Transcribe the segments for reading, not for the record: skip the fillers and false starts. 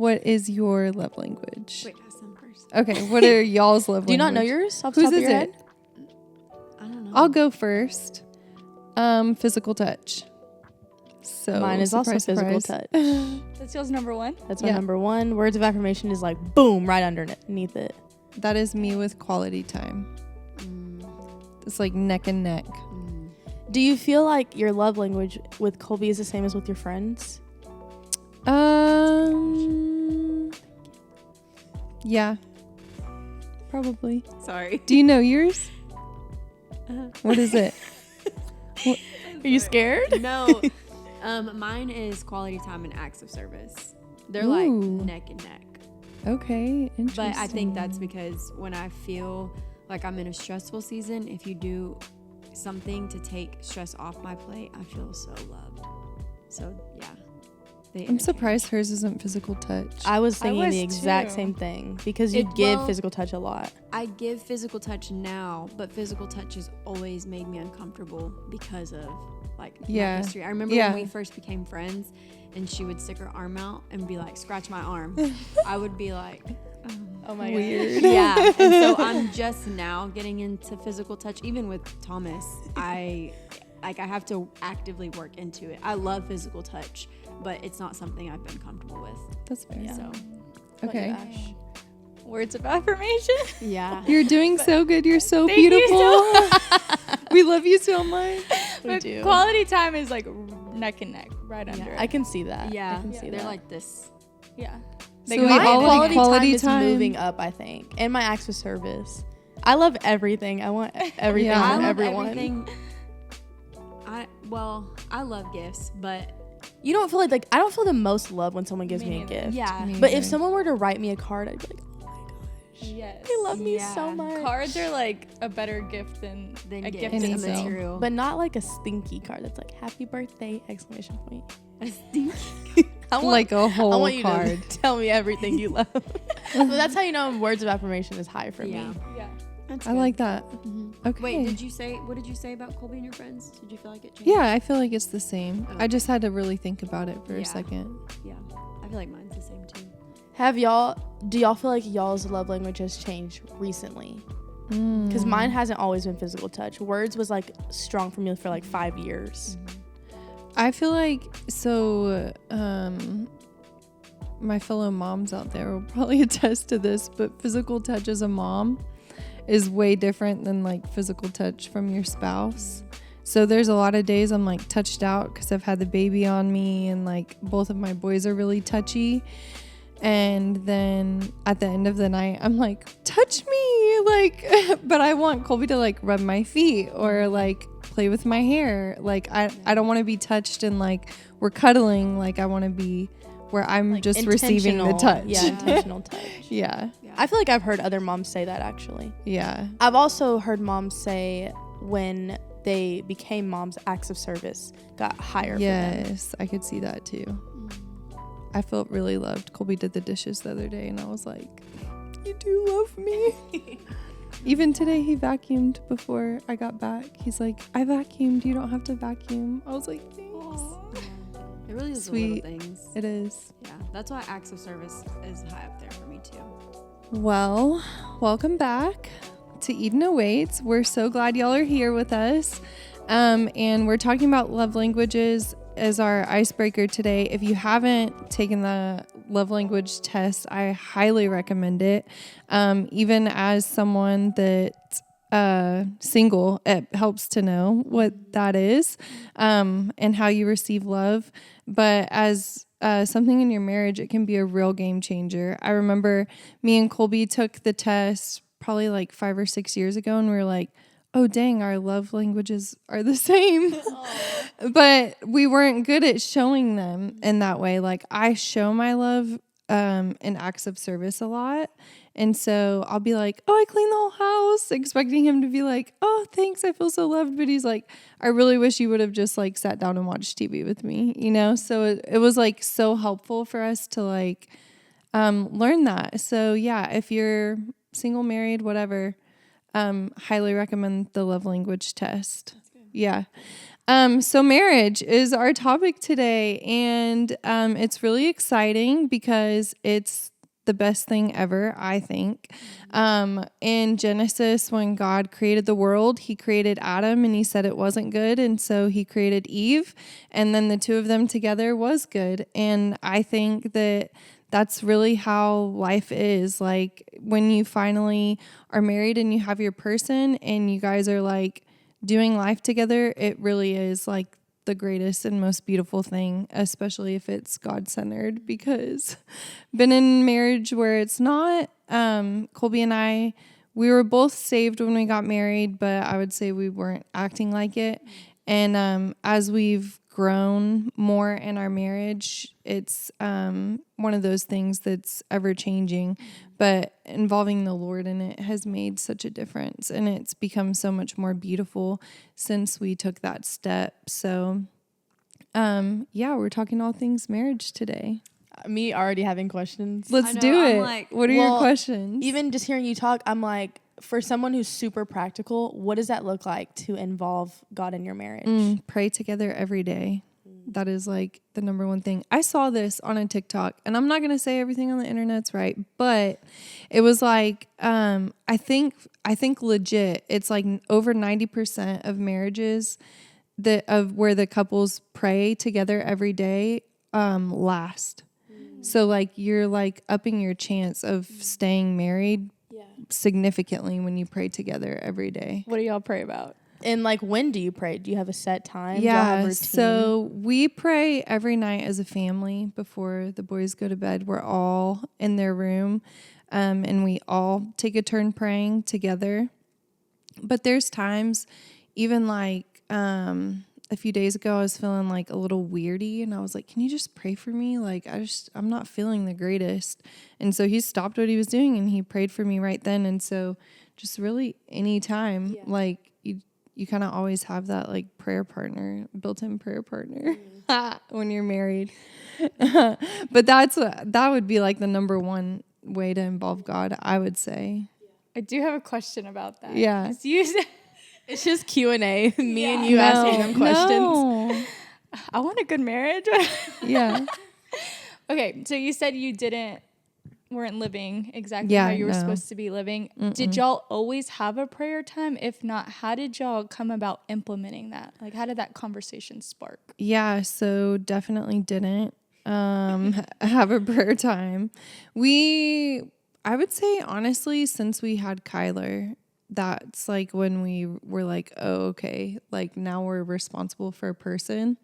what is your love language? Wait, ask them first. Okay, what are y'all's love language? Do you not know yours off the Whose top of is your it? head? I don't know. I'll go first. Physical touch. So Mine is also physical touch. That's y'all's number one? That's my number one. Words of affirmation is like, boom, right underneath it. That is me with quality time. It's like neck and neck. Do you feel like your love language with Colby is the same as with your friends? Yeah. Probably. Sorry. Do you know yours? What is it? Are you scared? No. Mine is quality time and acts of service. They're like neck and neck. Okay, interesting. But I think that's because when I feel like I'm in a stressful season, if you do something to take stress off my plate, I feel so loved. So, yeah. I'm surprised hers isn't physical touch. I was thinking the exact too. same thing because you give physical touch a lot. I give physical touch now, but physical touch has always made me uncomfortable because of my history. I remember when we first became friends and she would stick her arm out and be like, scratch my arm. I would be like, oh my weird. God. Yeah. And so I'm just now getting into physical touch. Even with Thomas, I have to actively work into it. I love physical touch, but it's not something I've been comfortable with. That's fair. Yeah. So, Okay. Words of affirmation. yeah. You're doing so good. You're so Thank you beautiful. so We love you so much. We do. Quality time is like neck and neck, right under it. I can see that. Yeah. I can see They're that. like this. Yeah. So They we go My all hand in like hand. quality time is time. moving up, I think. And my acts of service. I love everything. I want everything Yeah. I from love everyone. everything. I love gifts, but You don't feel like I don't feel the most love when someone gives Me me a neither. gift. yeah. Me But if neither. someone were to write me a card, I'd be like, oh my gosh, Yes. they love me Yeah. so much. Cards are like a better gift than Then a gift gifts in and itself. material. But not like a stinky card that's like happy birthday exclamation point. a stink. I want, Like a I whole want you card. to tell me everything you love. So that's how you know words of affirmation is high for Yeah. me. yeah. That's I good. like that. Okay. Wait, what did you say about Colby and your friends? Did you feel like it changed? Yeah, I feel like it's the same. Oh. I just had to really think about it for a Yeah. second. Yeah. I feel like mine's the same too. Do y'all feel like y'all's love language has changed recently? Because mine hasn't always been physical touch. Words was like strong for me for like 5 years. I feel like my fellow moms out there will probably attest to this, but physical touch as a mom is way different than like physical touch from your spouse. So there's a lot of days I'm like touched out because I've had the baby on me and like both of my boys are really touchy. And then at the end of the night, I'm like, touch me, like, but I want Colby to like rub my feet or like play with my hair. Like, I don't want to be touched and like we're cuddling. Like, I want to be where I'm Like just receiving the touch. Yeah, intentional touch. Yeah. I feel like I've heard other moms say that actually. Yeah. I've also heard moms say when they became moms, acts of service got higher for them. Yes, I could see that too. I felt really loved. Colby did the dishes the other day and I was like, you do love me. Even today he vacuumed before I got back. He's like, I vacuumed, you don't have to vacuum. I was like, thanks. It really is Sweet. the little things. It is. Yeah. That's why acts of service is high up there for me too. Well, welcome back to Eden Awaits. We're so glad y'all are here with us. And we're talking about love languages as our icebreaker today. If you haven't taken the love language test, I highly recommend it. Even as someone that's single, it helps to know what that is and how you receive love. But as something in your marriage, it can be a real game changer. I remember me and Colby took the test probably like 5 or 6 years ago, and we were like, oh, dang, our love languages are the same. But we weren't good at showing them in that way. Like, I show my love in acts of service a lot. And so I'll be like, oh, I cleaned the whole house, expecting him to be like, oh, thanks, I feel so loved. But he's like, I really wish you would have just like sat down and watched TV with me, you know? So it was like so helpful for us to like learn that. So yeah, if you're single, married, whatever, highly recommend the love language test. Yeah. So marriage is our topic today, and it's really exciting because it's the best thing ever, I think. In Genesis, when God created the world, he created Adam and he said it wasn't good. And so he created Eve, and then the two of them together was good. And I think that that's really how life is. Like when you finally are married and you have your person and you guys are like doing life together, it really is like the greatest and most beautiful thing, especially if it's God-centered, because been in marriage where it's not. Colby and I, we were both saved when we got married, but I would say we weren't acting like it. And as we've grown more in our marriage, it's one of those things that's ever changing, but involving the Lord in it has made such a difference, and it's become so much more beautiful since we took that step. So we're talking all things marriage today. Me already having questions. Let's do it. Like, what are your questions? Even just hearing you talk, I'm like, for someone who's super practical, what does that look like to involve God in your marriage? Pray together every day. That is like the number one thing. I saw this on a TikTok, and I'm not going to say everything on the internet's right, but it was like, I think legit, it's like over 90% of marriages of where the couples pray together every day, last. So like you're like upping your chance of staying married significantly when you pray together every day. What do y'all pray about? And like, when do you pray? Do you have a set time? Yeah, so we pray every night as a family before the boys go to bed. We're all in their room, and we all take a turn praying together. But there's times, even like a few days ago, I was feeling like a little weirdy, and I was like, can you just pray for me? Like, I'm not feeling the greatest. And so he stopped what he was doing and he prayed for me right then. And so just really anytime, like you kind of always have that like prayer partner, built-in prayer partner when you're married. But that would be like the number one way to involve God, I would say. I do have a question about that. Yeah. 'Cause you said, It's just Q&A, me and you asking them questions. No. I want a good marriage. Yeah. Okay, so you said you weren't living exactly how you were supposed to be living. Did y'all always have a prayer time? If not, how did y'all come about implementing that? Like, how did that conversation spark? Yeah, so definitely didn't have a prayer time. I would say honestly, since we had Kyler, that's like when we were like, oh, okay, like now we're responsible for a person.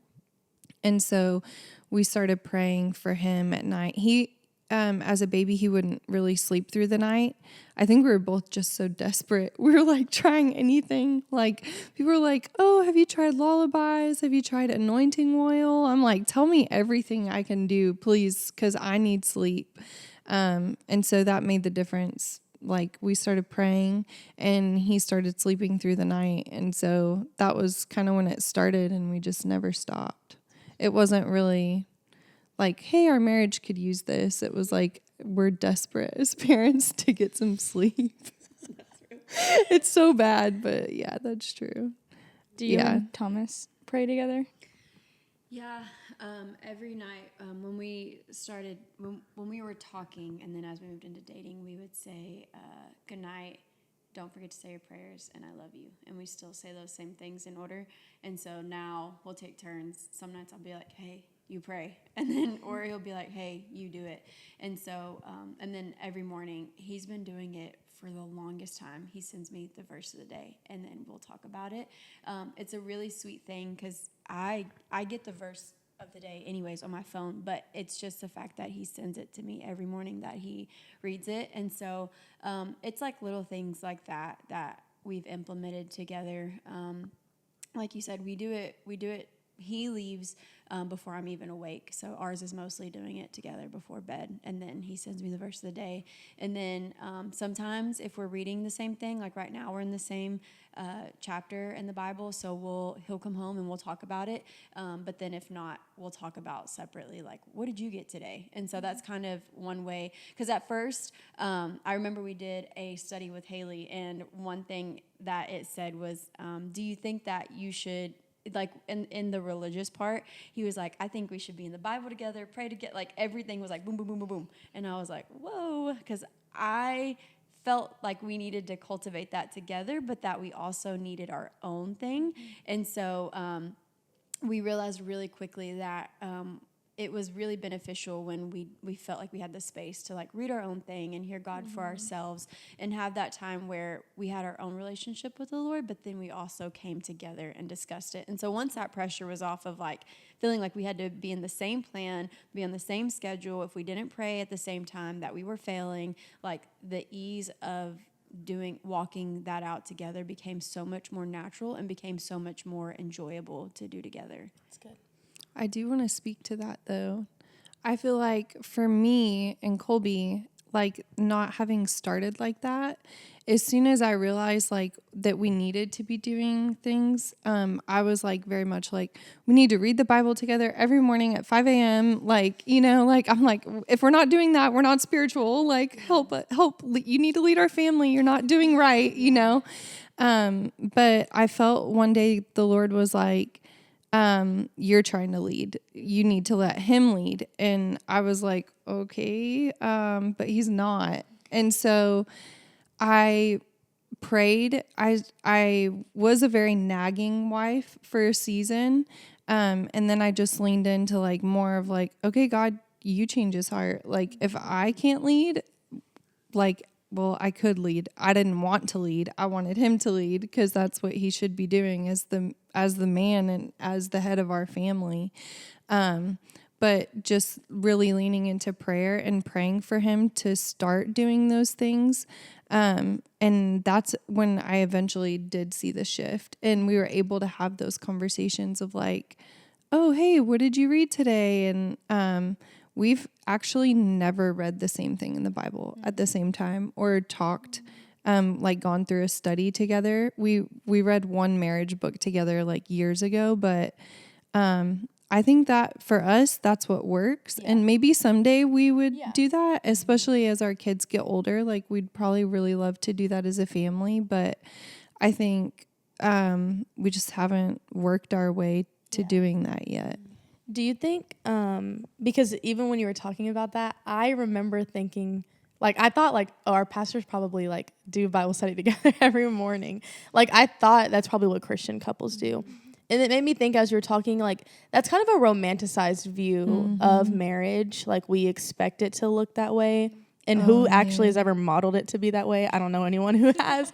And so we started praying for him at night. He, as a baby, he wouldn't really sleep through the night. I think we were both just so desperate. We were like trying anything. Like people were like, oh, have you tried lullabies? Have you tried anointing oil? I'm like, tell me everything I can do, please, because I need sleep. And so that made the difference. Like we started praying and he started sleeping through the night. And so that was kind of when it started, and we just never stopped. It wasn't really like, hey, our marriage could use this. It was like, we're desperate as parents to get some sleep. It's so bad, but yeah, that's true. Do you and Thomas pray together? Yeah, every night when we started, when we were talking, and then as we moved into dating, we would say, good night, don't forget to say your prayers, and I love you. And we still say those same things in order. And so now we'll take turns. Some nights I'll be like, hey, you pray. And then, or he'll be like, hey, you do it. And so, and then every morning, he's been doing it for the longest time. He sends me the verse of the day, and then we'll talk about it. It's a really sweet thing because I get the verse of the day anyways on my phone, but it's just the fact that he sends it to me every morning that he reads it. And so it's like little things like that we've implemented together. Like you said, we do it. He leaves before I'm even awake. So ours is mostly doing it together before bed. And then he sends me the verse of the day. And then sometimes if we're reading the same thing, like right now we're in the same chapter in the Bible. So he'll come home and we'll talk about it. But then if not, we'll talk about separately, like, what did you get today? And so that's kind of one way. Because at first, I remember we did a study with Hailey. And one thing that it said was, do you think that you should... like in the religious part, he was like, I think we should be in the Bible together, pray together. Like everything was like boom, boom, boom, boom, boom. And I was like, whoa, because I felt like we needed to cultivate that together, but that we also needed our own thing. And so we realized really quickly that it was really beneficial when we felt like we had the space to like read our own thing and hear God for ourselves and have that time where we had our own relationship with the Lord, but then we also came together and discussed it. And so once that pressure was off of like feeling like we had to be in the same plan, be on the same schedule, if we didn't pray at the same time, that we were failing, like the ease of walking that out together became so much more natural and became so much more enjoyable to do together. That's good. I do want to speak to that though. I feel like for me and Colby, like not having started like that, as soon as I realized like that we needed to be doing things, I was like very much like, we need to read the Bible together every morning at 5 a.m. Like, you know, like I'm like, if we're not doing that, we're not spiritual. Like help, you need to lead our family. You're not doing right, you know? But I felt one day the Lord was like, you're trying to lead. You need to let him lead. And I was like, okay, but he's not. And so I prayed. I was a very nagging wife for a season. And then I just leaned into like more of like, okay, God, you change his heart. Like if I can't lead, like, well, I could lead. I didn't want to lead. I wanted him to lead because that's what he should be doing as the man and as the head of our family. But just really leaning into prayer and praying for him to start doing those things. And that's when I eventually did see the shift, and we were able to have those conversations of like, oh, hey, what did you read today? And, we've actually never read the same thing in the Bible at the same time or talked, like gone through a study together. We read one marriage book together like years ago, but I think that for us, that's what works. Yeah. And maybe someday we would do that, especially as our kids get older. Like we'd probably really love to do that as a family, but I think we just haven't worked our way to doing that yet. Do you think, because even when you were talking about that, I remember thinking, like, I thought, like, oh, our pastors probably, like, do Bible study together every morning. Like, I thought that's probably what Christian couples do. And it made me think as you were talking, like, that's kind of a romanticized view of marriage. Like, we expect it to look that way. And who actually has ever modeled it to be that way? I don't know anyone who has.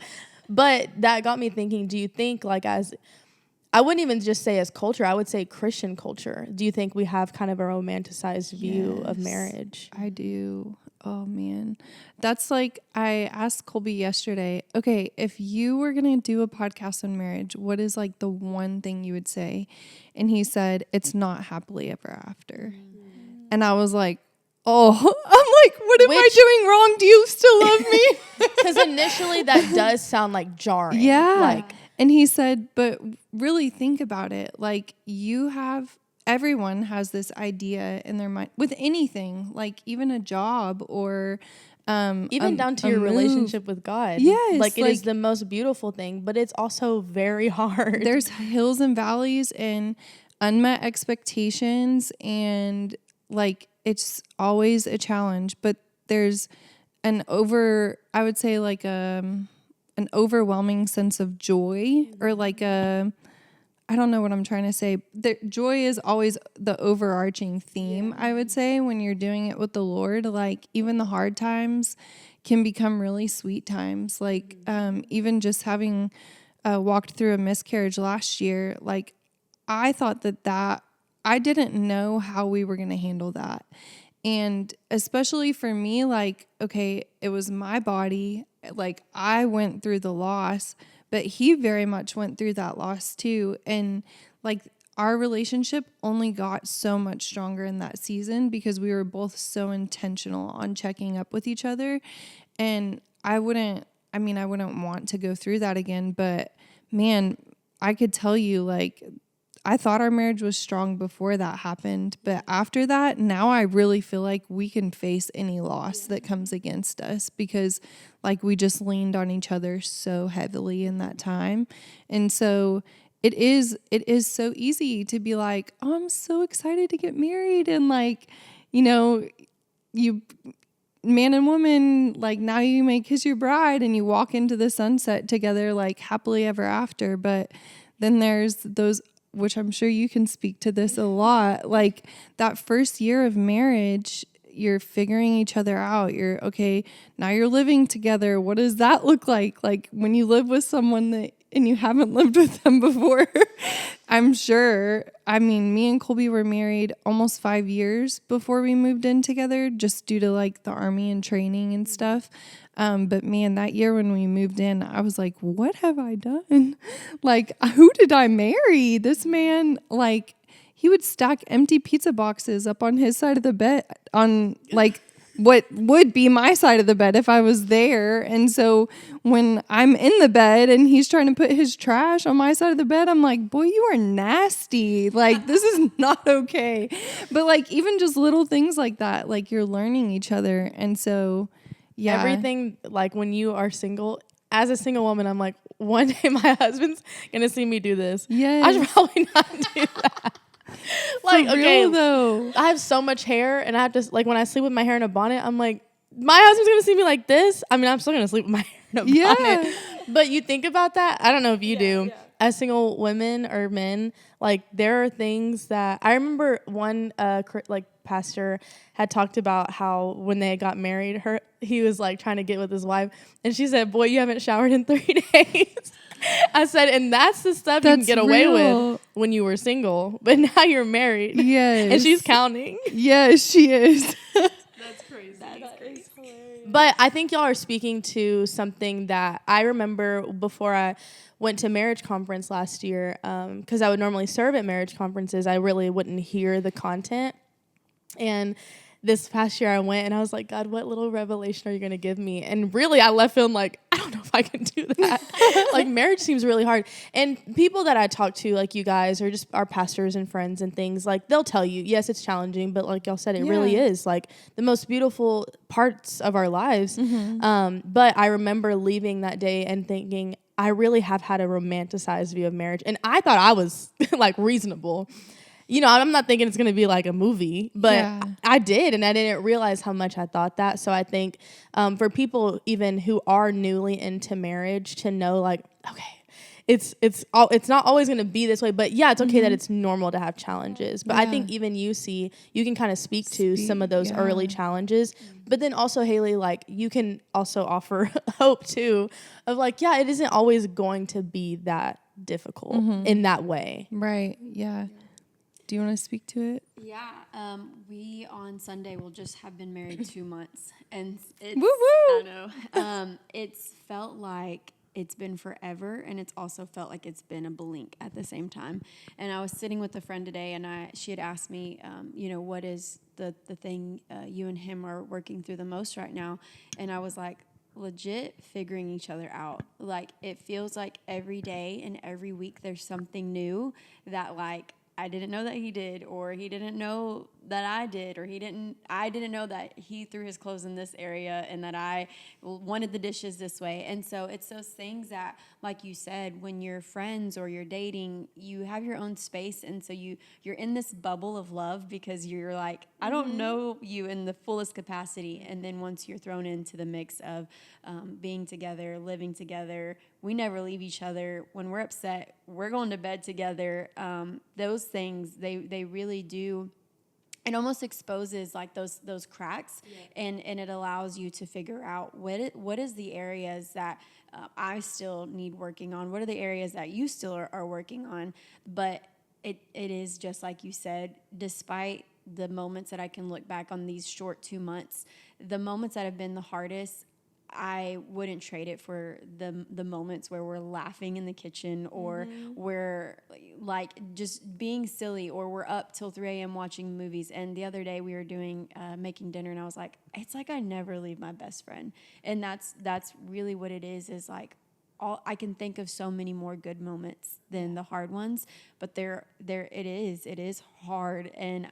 But that got me thinking, do you think, like, I wouldn't even just say as culture, I would say Christian culture. Do you think we have kind of a romanticized view of marriage? I do. Oh, man. That's like, I asked Colby yesterday, okay, if you were going to do a podcast on marriage, what is like the one thing you would say? And he said, it's not happily ever after. And I was like, oh, I'm like, what am I doing wrong? Do you still love me? Because initially that does sound like jarring. Yeah. Like, and he said, but really think about it. Like everyone has this idea in their mind with anything, like even a job or even down to your relationship with God. Yes. Like it is the most beautiful thing, but it's also very hard. There's hills and valleys and unmet expectations, and like it's always a challenge, but there's I would say like an overwhelming sense of joy, or like I don't know what I'm trying to say. Joy is always the overarching theme, I would say, when you're doing it with the Lord. Like even the hard times can become really sweet times. Like even just having walked through a miscarriage last year, like I thought that I didn't know how we were going to handle that. And especially for me, like, okay, it was my body. Like I went through the loss, but he very much went through that loss too. And like our relationship only got so much stronger in that season because we were both so intentional on checking up with each other. And I wouldn't want to go through that again, but man, I could tell you, like, I thought our marriage was strong before that happened, but after that, now I really feel like we can face any loss that comes against us because like we just leaned on each other so heavily in that time. And so it is so easy to be like, oh, I'm so excited to get married. And like, you man and woman, like now you may kiss your bride and you walk into the sunset together, like happily ever after. But then there's those, which I'm sure you can speak to this a lot, like that first year of marriage, you're figuring each other out. You're okay. Now you're living together. What does that look like? Like when you live with someone and you haven't lived with them before, I'm sure. I mean, me and Colby were married almost 5 years before we moved in together, just due to like the army and training and stuff. But man, that year when we moved in, I was like, what have I done? Like, who did I marry? This man, like, he would stack empty pizza boxes up on his side of the bed on like what would be my side of the bed if I was there. And so when I'm in the bed and he's trying to put his trash on my side of the bed, I'm like, boy, you are nasty. Like, this is not okay. But like, even just little things like that, like you're learning each other. And so, yeah. Everything, like when you are single, as a single woman, I'm like, one day my husband's going to see me do this. Yes. I should probably not do that. Like, For okay, real, though. I have so much hair, and I have to, like, when I sleep with my hair in a bonnet, I'm like, my husband's gonna see me like this. I mean, I'm still gonna sleep with my hair in a bonnet. But you think about that. I don't know if you do. Yeah. As single women or men, like, there are things that I remember one pastor had talked about how when they got married, he was like trying to get with his wife, and she said, "Boy, you haven't showered in 3 days." I said, and that's the stuff you can get away with when you were single, but now you're married. Yes. And she's counting. Yes, she is. That's crazy. That is hilarious. But I think y'all are speaking to something that I remember before I went to marriage conference last year, because I would normally serve at marriage conferences. I really wouldn't hear the content. And this past year I went and I was like, God, what little revelation are you going to give me? And really I left feeling like, I don't know if I can do that. Like, marriage seems really hard. And people that I talk to, like you guys, or just our pastors and friends and things, like, they'll tell you, yes, it's challenging, but like y'all said, it really is like the most beautiful parts of our lives. Mm-hmm. But I remember leaving that day and thinking, I really have had a romanticized view of marriage. And I thought I was like reasonable. You know, I'm not thinking it's going to be like a movie, but I did, and I didn't realize how much I thought that. So I think for people even who are newly into marriage to know, like, okay, it's not always going to be this way, but yeah, it's okay that it's normal to have challenges. But I think even you can kind of speak to some of those early challenges. But then also, Hailey, like, you can also offer hope too of like, yeah, it isn't always going to be that difficult in that way. Right. Yeah. Do you want to speak to it? Yeah. We on Sunday will just have been married 2 months, and it's, woo-woo! I know. It's felt like it's been forever, and it's also felt like it's been a blink at the same time. And I was sitting with a friend today, and she had asked me, what is the thing you and him are working through the most right now? And I was like, legit figuring each other out. Like, it feels like every day and every week there's something new that, like, I didn't know that he did, or he didn't know that I did, or I didn't know that he threw his clothes in this area and that I wanted the dishes this way. And so it's those things that, like you said, when you're friends or you're dating, you have your own space. And so you're in this bubble of love because you're like, I don't know you in the fullest capacity. And then once you're thrown into the mix of being together, living together, we never leave each other. When we're upset, we're going to bed together. Those things, they really do. It almost exposes like those cracks, and it allows you to figure out what is the areas that I still need working on. What are the areas that you still are working on? But it is just like you said, despite the moments that I can look back on these short 2 months, the moments that have been the hardest, I wouldn't trade it for the moments where we're laughing in the kitchen, or we're like just being silly, or we're up till 3 a.m. watching movies. And the other day we were doing making dinner, and I was like, it's like I never leave my best friend. And that's really what it is like, I can think of so many more good moments than the hard ones, but it is hard. And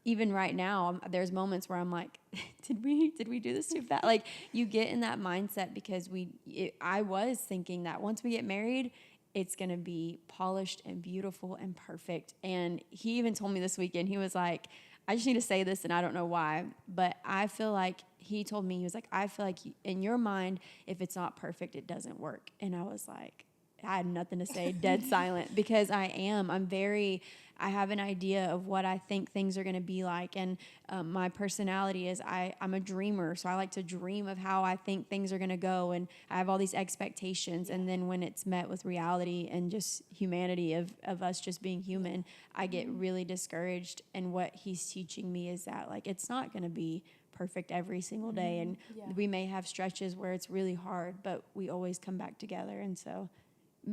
even right now, there's moments where I'm like, did we do this too fast? Like, you get in that mindset because I was thinking that once we get married, it's going to be polished and beautiful and perfect. And he even told me this weekend, he was like, I just need to say this and I don't know why, but I feel like he told me, he was like, I feel like in your mind, if it's not perfect, it doesn't work. And I was like, I had nothing to say, dead silent, because I have an idea of what I think things are going to be like. And my personality is I'm a dreamer. So I like to dream of how I think things are going to go. And I have all these expectations. And then when it's met with reality and just humanity of us just being human, I get really discouraged. And what he's teaching me is that, like, it's not going to be perfect every single day. And we may have stretches where it's really hard, but we always come back together. And so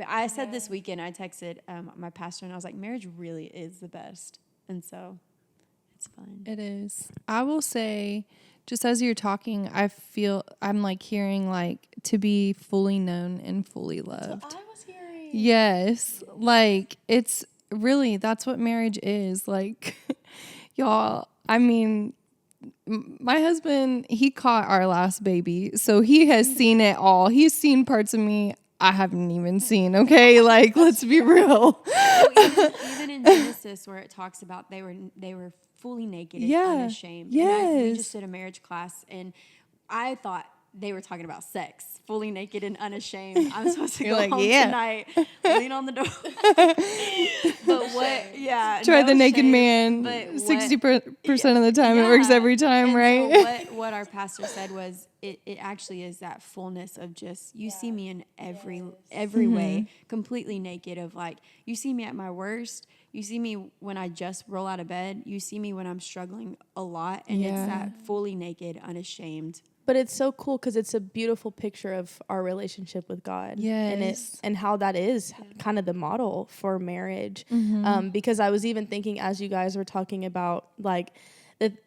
I said this weekend, I texted my pastor and I was like, marriage really is the best. And so it's fun. It is. I will say, just as you're talking, I'm like hearing like to be fully known and fully loved. That's what I was hearing. Yes. Like it's really, that's what marriage is. Like, y'all, I mean, my husband, he caught our last baby. So he has seen it all. He's seen parts of me I haven't even seen, okay? Like, let's be real. Even in Genesis, where it talks about they were fully naked and unashamed. Yes. And we just did a marriage class, and I thought they were talking about sex, fully naked and unashamed. I'm supposed to go home tonight, lean on the door. But what? Yeah. Try the naked man. 60% of the time, it works every time, and right? So what our pastor said was, it actually is that fullness of just, you see me in every way, completely naked, of like, you see me at my worst. You see me when I just roll out of bed. You see me when I'm struggling a lot. And it's that fully naked, unashamed. But it's so cool because it's a beautiful picture of our relationship with God. Yes. And how that is kind of the model for marriage. Because I was even thinking, as you guys were talking about, like,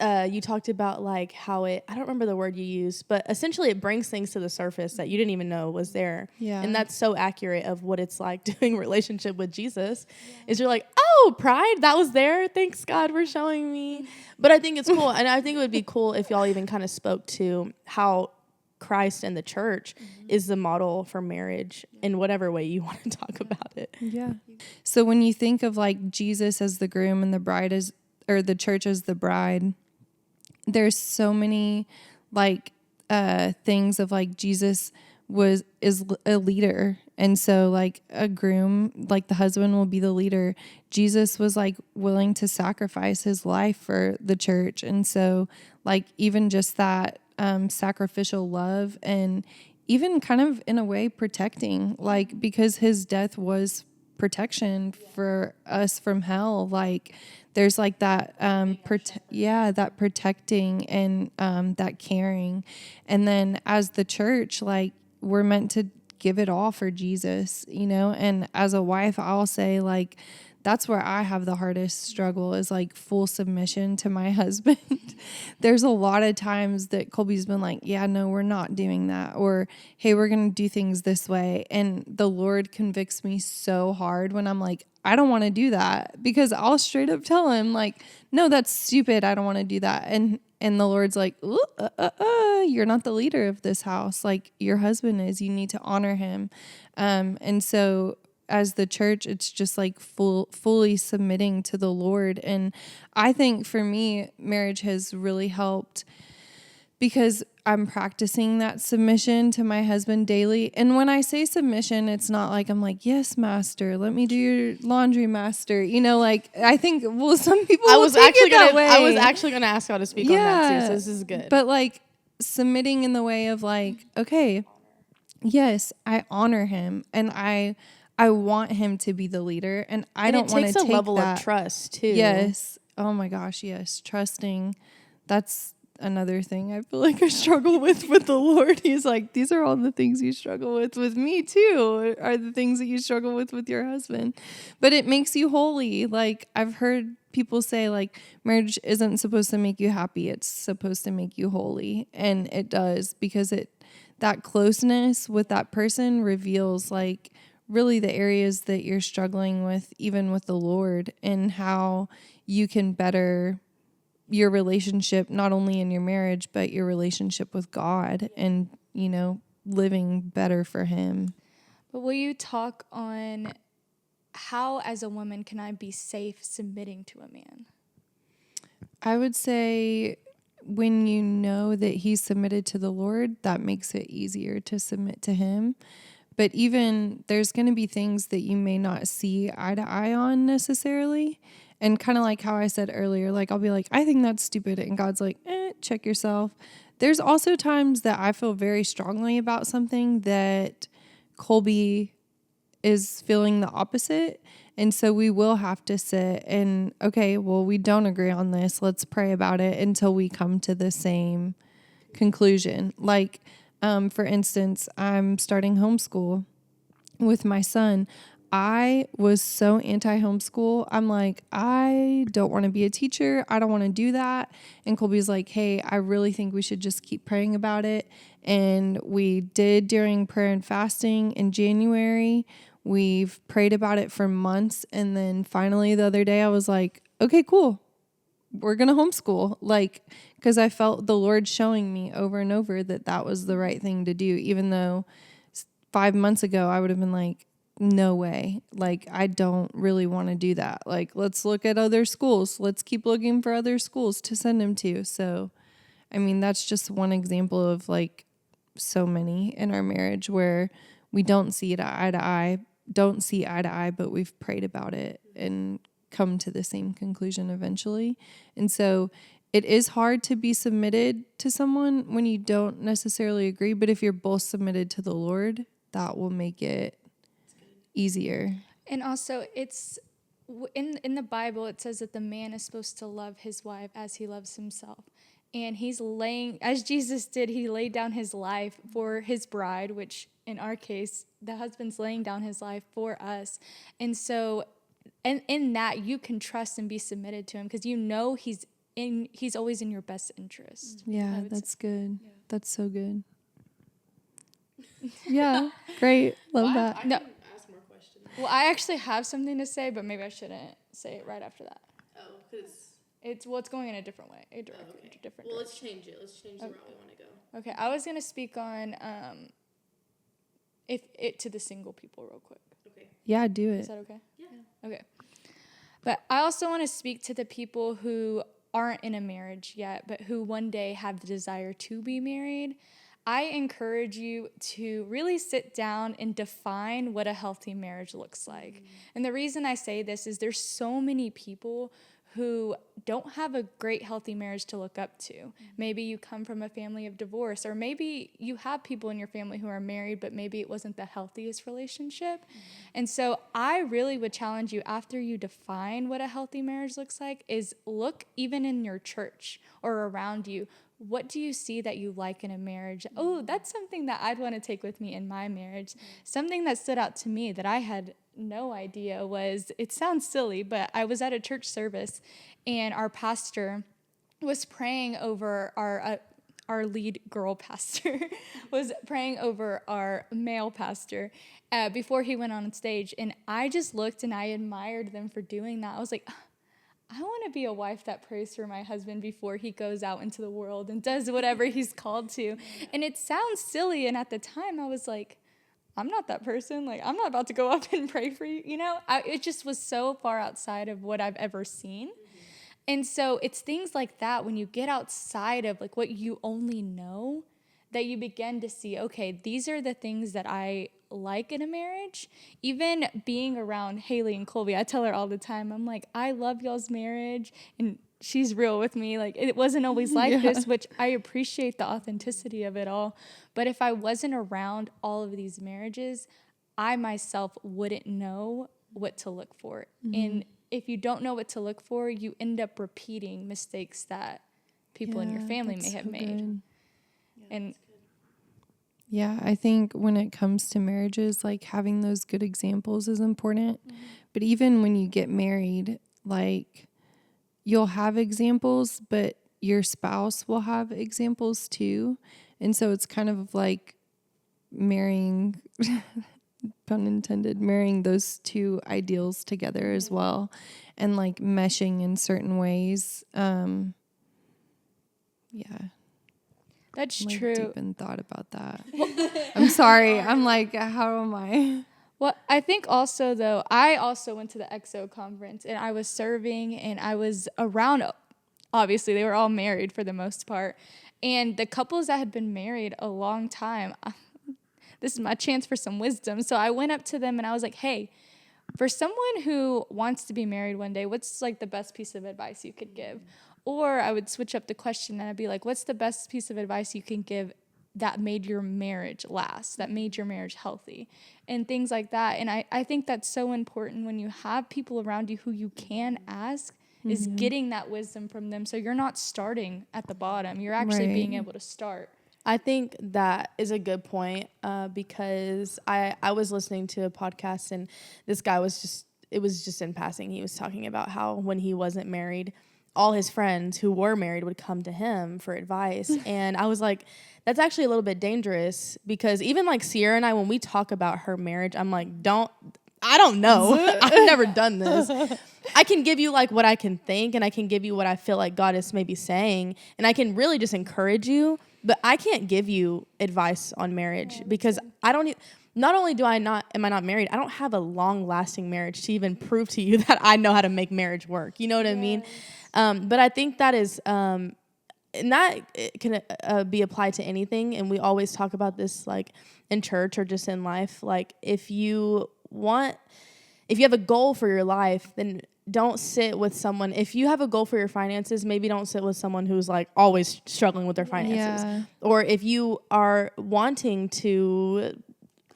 you talked about like how I don't remember the word you used, but essentially it brings things to the surface that you didn't even know was there. Yeah. And that's so accurate of what it's like doing relationship with Jesus. Is you're like, oh, pride, that was there. Thanks God for showing me. But I think it's cool. And I think it would be cool if y'all even kind of spoke to how Christ and the church is the model for marriage in whatever way you want to talk about it. Yeah. So when you think of like Jesus as the groom and the bride or the church as the bride, there's so many like things of like Jesus is a leader. And so like a groom, like the husband will be the leader. Jesus was like willing to sacrifice his life for the church. And so like even just that sacrificial love, and even kind of in a way protecting, like because his death was protection for us from hell. Like there's like that that protecting and that caring. And then as the church, like we're meant to give it all for Jesus, you know. And as a wife, I'll say like that's where I have the hardest struggle, is like full submission to my husband. There's a lot of times that Colby's been like, yeah, no, we're not doing that. Or, hey, we're going to do things this way. And the Lord convicts me so hard when I'm like, I don't want to do that, because I'll straight up tell him like, no, that's stupid. I don't want to do that. And the Lord's like, you're not the leader of this house. Like your husband is, you need to honor him. And so as the church, it's just like fully submitting to the Lord. And I think for me, marriage has really helped because I'm practicing that submission to my husband daily. And when I say submission, it's not like I'm like, yes, master, let me do your laundry, master. You know, like I think, well, some people I was actually going to ask how to speak on that too, so this is good. But like submitting in the way of like, okay, yes, I honor him and I want him to be the leader, and I don't want to take that. It takes a level of trust too. Yes. Oh my gosh. Yes. Trusting. That's another thing I feel like I struggle with the Lord. He's like, these are all the things you struggle with me too, are the things that you struggle with your husband. But it makes you holy. Like I've heard people say like marriage isn't supposed to make you happy. It's supposed to make you holy. And it does, because that closeness with that person reveals like really the areas that you're struggling with, even with the Lord, and how you can better your relationship, not only in your marriage, but your relationship with God, and, you know, living better for him. But will you talk on how, as a woman, can I be safe submitting to a man? I would say when you know that he's submitted to the Lord, that makes it easier to submit to him. But even there's going to be things that you may not see eye to eye on necessarily. And kind of like how I said earlier, like I'll be like, I think that's stupid. And God's like, check yourself. There's also times that I feel very strongly about something that Colby is feeling the opposite. And so we will have to sit and, okay, well, we don't agree on this. Let's pray about it until we come to the same conclusion. Like, for instance, I'm starting homeschool with my son. I was so anti-homeschool. I'm like, I don't want to be a teacher. I don't want to do that. And Colby's like, hey, I really think we should just keep praying about it. And we did during prayer and fasting in January. We've prayed about it for months. And then finally the other day I was like, okay, cool. We're going to homeschool. Like, because I felt the Lord showing me over and over that that was the right thing to do. Even though 5 months ago I would have been like, no way. Like, I don't really want to do that. Like, let's look at other schools. Let's keep looking for other schools to send him to. So, I mean, that's just one example of like so many in our marriage where we don't see it eye to eye, but we've prayed about it and come to the same conclusion eventually. And so it is hard to be submitted to someone when you don't necessarily agree, but if you're both submitted to the Lord, that will make it easier. And also, it's in the Bible, it says that the man is supposed to love his wife as he loves himself. And he's laying, as Jesus did, he laid down his life for his bride, which in our case, the husband's laying down his life for us. And so, and in that, you can trust and be submitted to him because you know he's always in your best interest. Yeah, that's good. Yeah. That's so good. Yeah, great. Love that. No. Ask more questions. Well, I actually have something to say, but maybe I shouldn't say it right after that. Oh, because it's going in a different way. Well, let's change it. Let's change the route we want to go. Okay, I was gonna speak on if it to the single people real quick. Okay. Yeah, do it. Is that okay? Yeah. Okay. But I also want to speak to the people who aren't in a marriage yet, but who one day have the desire to be married. I encourage you to really sit down and define what a healthy marriage looks like. Mm-hmm. And the reason I say this is there's so many people who don't have a great healthy marriage to look up to. Mm-hmm. Maybe you come from a family of divorce, or maybe you have people in your family who are married, but maybe it wasn't the healthiest relationship. Mm-hmm. And so I really would challenge you, after you define what a healthy marriage looks like, is look even in your church or around you. What do you see that you like in a marriage? Oh, that's something that I'd want to take with me in my marriage. Something that stood out to me that I had no idea was, it sounds silly, but I was at a church service and our pastor was praying over our lead girl pastor was praying over our male pastor before he went on stage. And I just looked and I admired them for doing that. I was like, I want to be a wife that prays for my husband before he goes out into the world and does whatever he's called to. And it sounds silly. And at the time I was like, I'm not that person. Like, I'm not about to go up and pray for you. You know, it just was so far outside of what I've ever seen. Mm-hmm. And so it's things like that when you get outside of like what you only know, that you begin to see, okay, these are the things that I like in a marriage. Even being around Hailey and Colby, I tell her all the time, I'm like, I love y'all's marriage. And she's real with me. Like, it wasn't always like this, which I appreciate the authenticity of it all. But if I wasn't around all of these marriages, I myself wouldn't know what to look for. Mm-hmm. And if you don't know what to look for, you end up repeating mistakes that people in your family may have made. And yeah, I think when it comes to marriages, like having those good examples is important. Mm-hmm. But even when you get married, like you'll have examples, but your spouse will have examples too. And so it's kind of like marrying, pun intended, marrying those two ideals together mm-hmm. as well, and like meshing in certain ways. Yeah. That's like, true. Deep in thought about that. I'm sorry. I'm like, how am I? Well, I think also, though, I also went to the EXO conference, and I was serving, and I was around, obviously, they were all married for the most part. And the couples that had been married a long time, this is my chance for some wisdom. So I went up to them, and I was like, hey, for someone who wants to be married one day, what's like the best piece of advice you could give? Or I would switch up the question, and I'd be like, what's the best piece of advice you can give that made your marriage last, that made your marriage healthy, and things like that. And I think that's so important when you have people around you who you can ask, is getting that wisdom from them. So you're not starting at the bottom. You're actually being able to start. I think that is a good point because I was listening to a podcast, and this guy was just in passing. He was talking about how when he wasn't married, all his friends who were married would come to him for advice. And I was like, that's actually a little bit dangerous, because even like Ciarra and I, when we talk about her marriage, I'm like, I don't know. I've never done this. I can give you like what I can think, and I can give you what I feel like God is maybe saying, and I can really just encourage you, but I can't give you advice on marriage because I don't not only am I not married, I don't have a long-lasting marriage to even prove to you that I know how to make marriage work. You know what I mean? But I think that is, and that can be applied to anything. And we always talk about this, like in church or just in life. Like if you have a goal for your life, then don't sit with someone. If you have a goal for your finances, maybe don't sit with someone who's like always struggling with their finances. Yeah. Or if you are wanting to,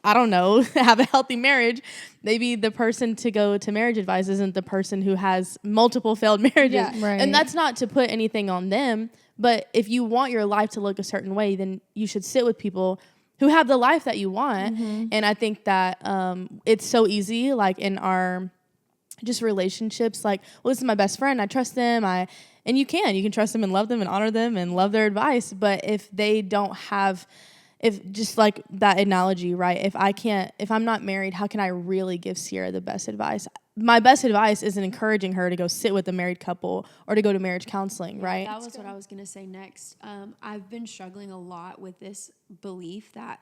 I don't know, have a healthy marriage, maybe the person to go to marriage advice isn't the person who has multiple failed marriages. Yeah, right. And that's not to put anything on them, but if you want your life to look a certain way, then you should sit with people who have the life that you want. And I think that it's so easy, like in our just relationships, like, well, this is my best friend, I trust them, and you can trust them and love them and honor them and love their advice. But if they don't have, if just like that analogy, right? If I'm not married, how can I really give Ciarra the best advice? My best advice isn't encouraging her to go sit with a married couple or to go to marriage counseling, right? That was what I was going to say next. I've been struggling a lot with this belief that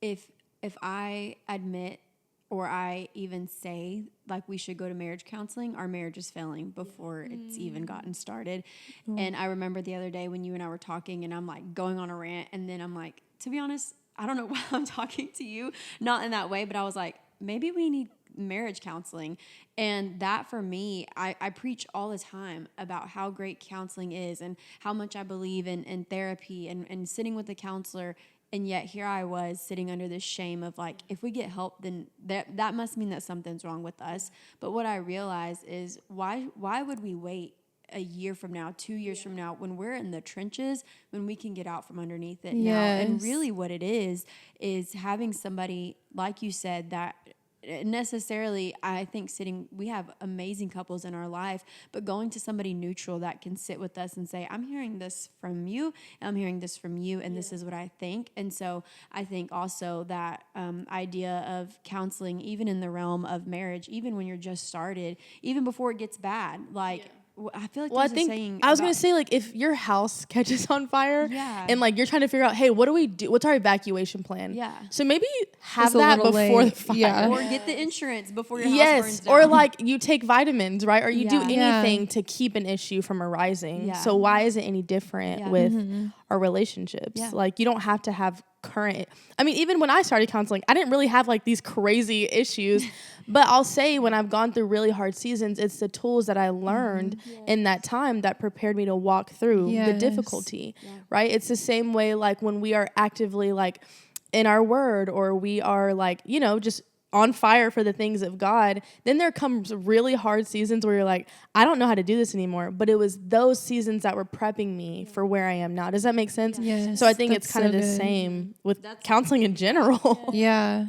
if I admit or I even say like we should go to marriage counseling, our marriage is failing before it's even gotten started. And I remember the other day when you and I were talking, and I'm like going on a rant, and then I'm like, to be honest, I don't know why I'm talking to you, not in that way, but I was like, maybe we need marriage counseling. And that for me, I preach all the time about how great counseling is and how much I believe in therapy and sitting with a counselor. And yet here I was sitting under this shame of like, if we get help, then that must mean that something's wrong with us. But what I realized is why would we wait a year from now, 2 years from now, when we're in the trenches, when we can get out from underneath it now? And really what it is having somebody, like you said, that necessarily, I think we have amazing couples in our life, but going to somebody neutral that can sit with us and say, I'm hearing this from you, and I'm hearing this from you, and this is what I think. And so I think also that idea of counseling, even in the realm of marriage, even when you're just started, even before it gets bad, like, I feel like there's a saying. I was going to say, like, if your house catches on fire and, like, you're trying to figure out, hey, what do we do? What's our evacuation plan? Yeah. So maybe have that before the fire. Yeah. Or get the insurance before your house burns down. Or, like, you take vitamins, right? Or you do anything to keep an issue from arising. Yeah. So why is it any different with our relationships? Yeah. Like, you don't have to have even when I started counseling, I didn't really have like these crazy issues, but I'll say when I've gone through really hard seasons, it's the tools that I learned in that time that prepared me to walk through the difficulty, right? It's the same way like when we are actively like in our word, or we are like, just on fire for the things of God, then there comes really hard seasons where you're like, I don't know how to do this anymore. But it was those seasons that were prepping me for where I am now. Does that make sense? Yes. So I think it's kind of the same with counseling in general. Yeah.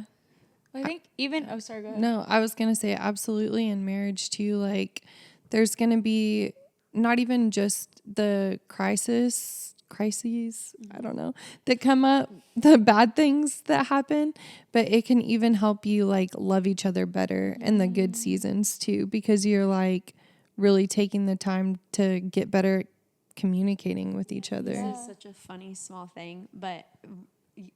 I think even, sorry, go ahead. No, I was going to say absolutely in marriage too. Like there's going to be not even just the crises, I don't know, that come up, the bad things that happen, but it can even help you like love each other better in the good seasons too, because you're like really taking the time to get better communicating with each other. This is such a funny small thing, but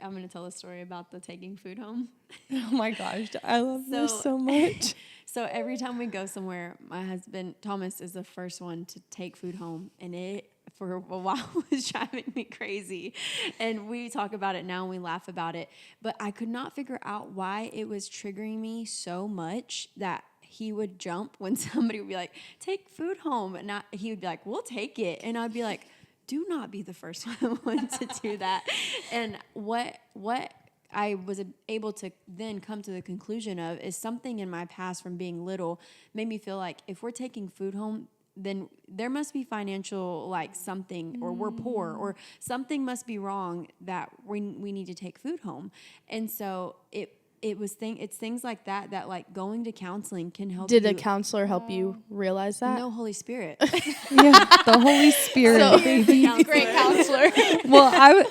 I'm going to tell a story about the taking food home. Oh my gosh, I love this so much. So every time we go somewhere, my husband, Thomas, is the first one to take food home. And it, for a while, was driving me crazy. And we talk about it now and we laugh about it. But I could not figure out why it was triggering me so much that he would jump when somebody would be like, take food home. And he would be like, we'll take it. And I'd be like, do not be the first one to do that. And what I was able to then come to the conclusion of is something in my past from being little made me feel like if we're taking food home, then there must be financial, like something, or we're poor, or something must be wrong that we need to take food home. And so it's things like that like going to counseling can help. Did a counselor help you realize that? No, Holy Spirit. Yeah, the Holy Spirit, baby. Great counselor. Well,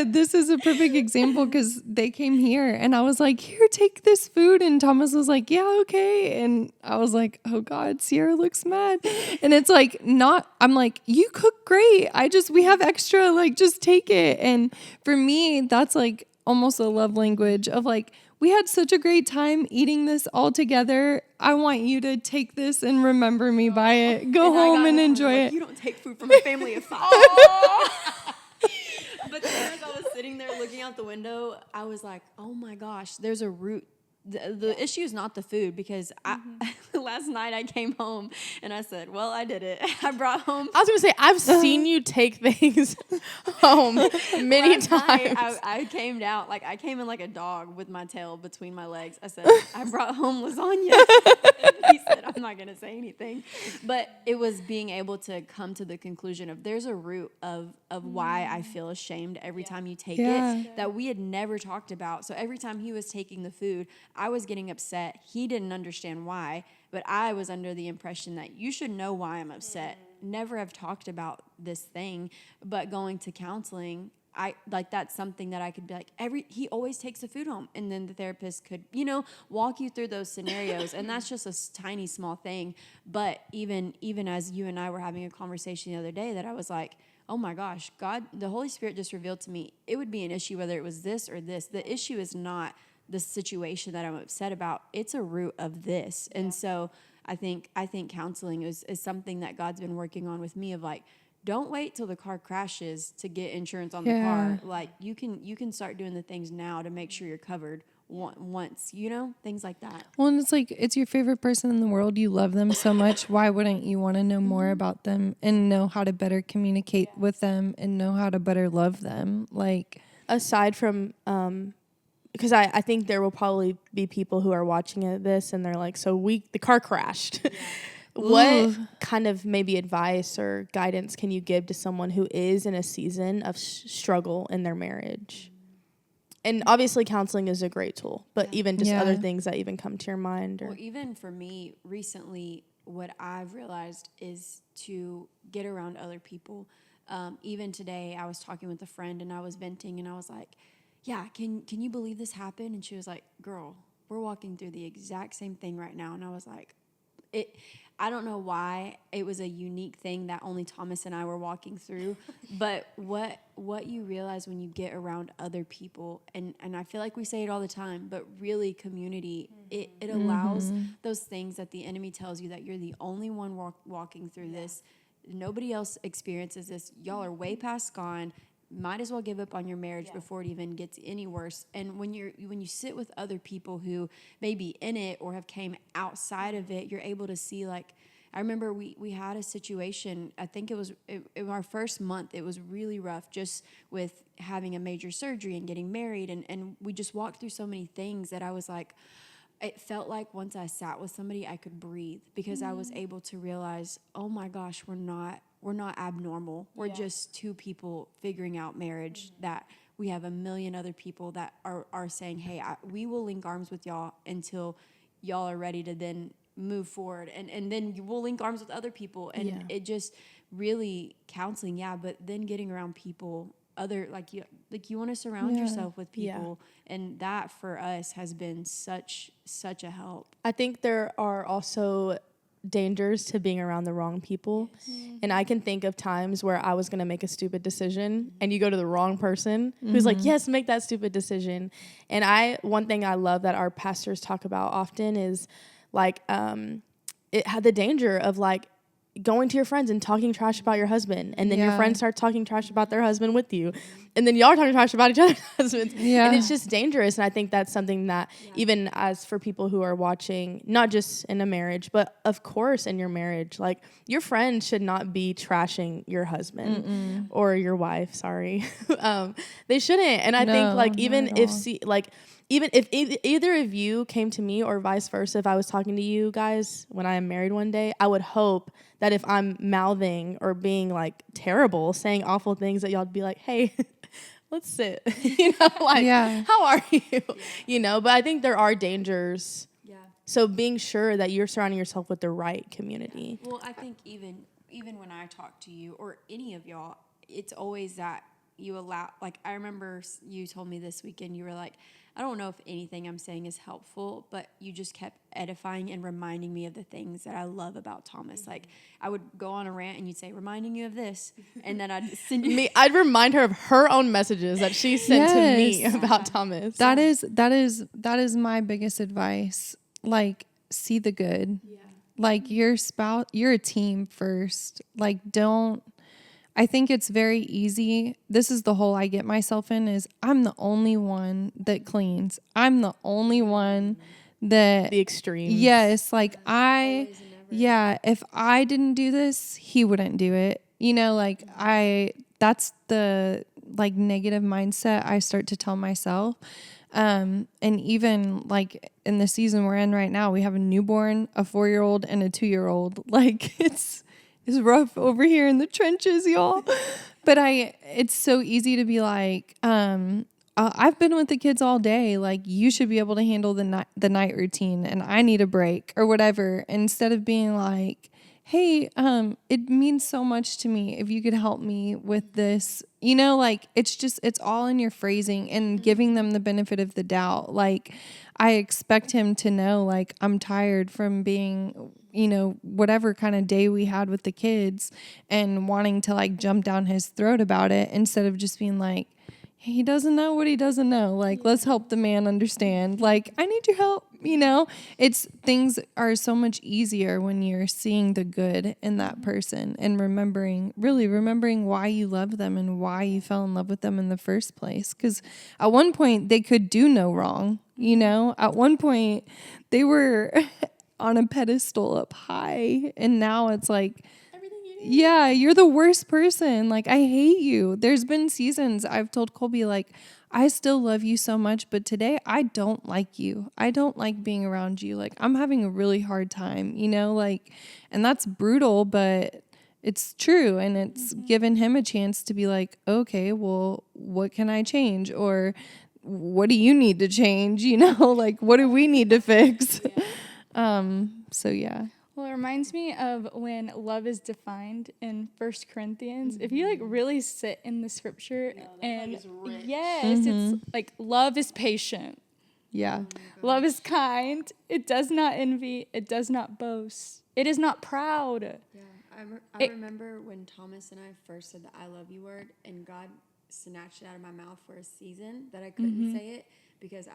this is a perfect example because they came here and I was like, here, take this food. And Thomas was like, yeah, okay. And I was like, oh God, Ciarra looks mad. And it's like, I'm like, you cook great. We have extra, like, just take it. And for me, that's like almost a love language of like, we had such a great time eating this all together. I want you to take this and remember me by it. Go home and enjoy it. You don't take food from a family of 5. But then as I was sitting there looking out the window, I was like, oh my gosh, there's a root. The issue is not the food, because last night I came home and I said, well, I did it. I brought home. I was going to say, I've seen you take things home many times. I came down, like I came in like a dog with my tail between my legs. I said, I brought home lasagna. He said, I'm not going to say anything. But it was being able to come to the conclusion of there's a root of why I feel ashamed every time you take it that we had never talked about. So every time he was taking the food, I was getting upset. He didn't understand why, but I was under the impression that you should know why I'm upset. Never have talked about this thing, but going to counseling, that's something that I could be like, he always takes the food home. And then the therapist could, walk you through those scenarios. And that's just a tiny, small thing. But even as you and I were having a conversation the other day, that I was like, oh my gosh, God, the Holy Spirit just revealed to me, it would be an issue whether it was this or this. The issue is not the situation that I'm upset about. It's a root of this. Yeah. And so I think counseling is something that God's been working on with me of like, don't wait till the car crashes to get insurance on the car. Like you can start doing the things now to make sure you're covered once, things like that. Well, and it's like, it's your favorite person in the world. You love them so much. Why wouldn't you want to know more about them and know how to better communicate with them and know how to better love them? Like, aside from, because I think there will probably be people who are watching this and they're like, so the car crashed. Yeah. What kind of maybe advice or guidance can you give to someone who is in a season of struggle in their marriage? And obviously counseling is a great tool, but even just other things that even come to your mind. Or even for me recently, what I've realized is to get around other people. Even today, I was talking with a friend and I was venting and I was like, yeah, can you believe this happened? And she was like, girl, we're walking through the exact same thing right now. And I was like, I don't know why it was a unique thing that only Thomas and I were walking through, but what you realize when you get around other people, and I feel like we say it all the time, but really community, it allows those things that the enemy tells you that you're the only one walking through this. Nobody else experiences this. Y'all are way past gone. Might as well give up on your marriage before it even gets any worse. And when you sit with other people who may be in it or have came outside of it, you're able to see, like, I remember we had a situation, I think it was in our first month, it was really rough just with having a major surgery and getting married. And we just walked through so many things that I was like, it felt like once I sat with somebody, I could breathe because I was able to realize, oh my gosh, we're not abnormal. We're just two people figuring out marriage, that we have a million other people that are saying, hey, we will link arms with y'all until y'all are ready to then move forward. And then we'll link arms with other people. And it just really counseling, but then getting around people, you want to surround yourself with people. And that for us has been such a help. I think there are also dangers to being around the wrong people. And I can think of times where I was going to make a stupid decision and you go to the wrong person who's like, yes, make that stupid decision. And one thing I love that our pastors talk about often is like, it had the danger of like going to your friends and talking trash about your husband. And then your friends start talking trash about their husband with you. And then y'all are talking trash about each other's husbands. Yeah. And it's just dangerous. And I think that's something that even as for people who are watching, not just in a marriage, but of course in your marriage, like your friends should not be trashing your husband or your wife. Sorry. They shouldn't. And I think like even if either of you came to me or vice versa, if I was talking to you guys when I am married one day, I would hope that if I'm mouthing or being like terrible, saying awful things, that y'all would be like, hey, let's sit, how are you? Yeah. But I think there are dangers. Yeah. So being sure that you're surrounding yourself with the right community. Yeah. Well, I think even when I talk to you or any of y'all, it's always that you allow, like, I remember you told me this weekend, you were like, I don't know if anything I'm saying is helpful, but you just kept edifying and reminding me of the things that I love about Thomas. Like, I would go on a rant and you'd say, reminding you of this. And then I'd send you. I'd remind her of her own messages that she sent to me about Thomas. That is my biggest advice. Like, see the good. Yeah. Like, your spouse, you're a team first. Like, I think it's very easy. This is the hole I get myself in, is I'm the only one that cleans. I'm the only one that... The extreme. Yes. Like if I didn't do this, he wouldn't do it. That's the like negative mindset I start to tell myself. And even like in the season we're in right now, we have a newborn, a 4-year-old, and a 2-year-old. Like it's rough over here in the trenches, y'all. But it's so easy to be like, I've been with the kids all day. Like, you should be able to handle the night routine, and I need a break or whatever. Instead of being like, hey, it means so much to me if you could help me with this. It's all in your phrasing and giving them the benefit of the doubt. Like, I expect him to know, like, I'm tired from being, whatever kind of day we had with the kids and wanting to like jump down his throat about it, instead of just being like, hey, he doesn't know what he doesn't know. Like, let's help the man understand. Like, I need your help. Things are so much easier when you're seeing the good in that person and remembering why you love them and why you fell in love with them in the first place. Because at one point they could do no wrong. At one point they were on a pedestal up high, and now it's like, yeah, you're the worst person. Like, I hate you. There's been seasons I've told Colby, like, I still love you so much, but today I don't like you. I don't like being around you. Like, I'm having a really hard time, and that's brutal, but it's true. And it's given him a chance to be like, okay, well, what can I change? Or what do you need to change? Like, what do we need to fix? So yeah. Well, it reminds me of when love is defined in 1 Corinthians. If you like really sit in the scripture, and it's like, love is patient. Yeah. Love is kind. It does not envy. It does not boast. It is not proud. Yeah. I remember when Thomas and I first said the I love you word, and God snatched it out of my mouth for a season that I couldn't say it because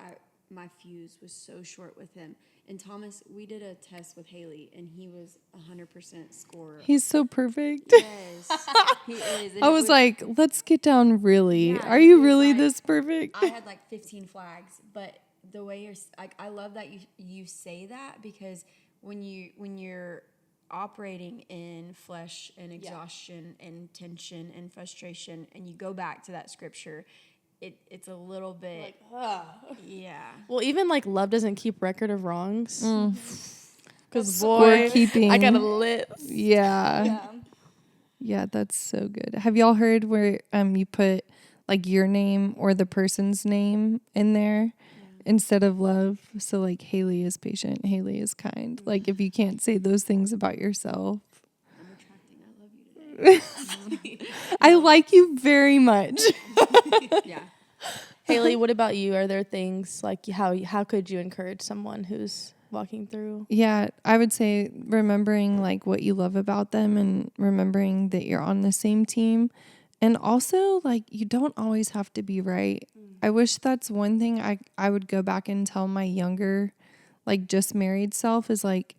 my fuse was so short with him. And Thomas, we did a test with Hailey, and he was 100% scorer. He's so perfect. Yes, he is. And I was like, let's get down really. Yeah, are you really like, this perfect? I had like 15 flags, but the way you're like, I love that you say that, because when you're operating in flesh and exhaustion and tension and frustration, and you go back to that scripture, it's a little bit Well, even like love doesn't keep record of wrongs. Because scorekeeping, I got a list. Yeah, that's so good. Have y'all heard where you put like your name or the person's name in there instead of love? So like, Hailey is patient, Hailey is kind. Like, if you can't say those things about yourself. I'm retracting, I love you today. I like you very much. Yeah. Hailey, what about you? Are there things like how could you encourage someone who's walking through. Yeah, I would say remembering like what you love about them and remembering that you're on the same team. And also like you don't always have to be right. I wish that's one thing I would go back and tell my younger, like just married self is like,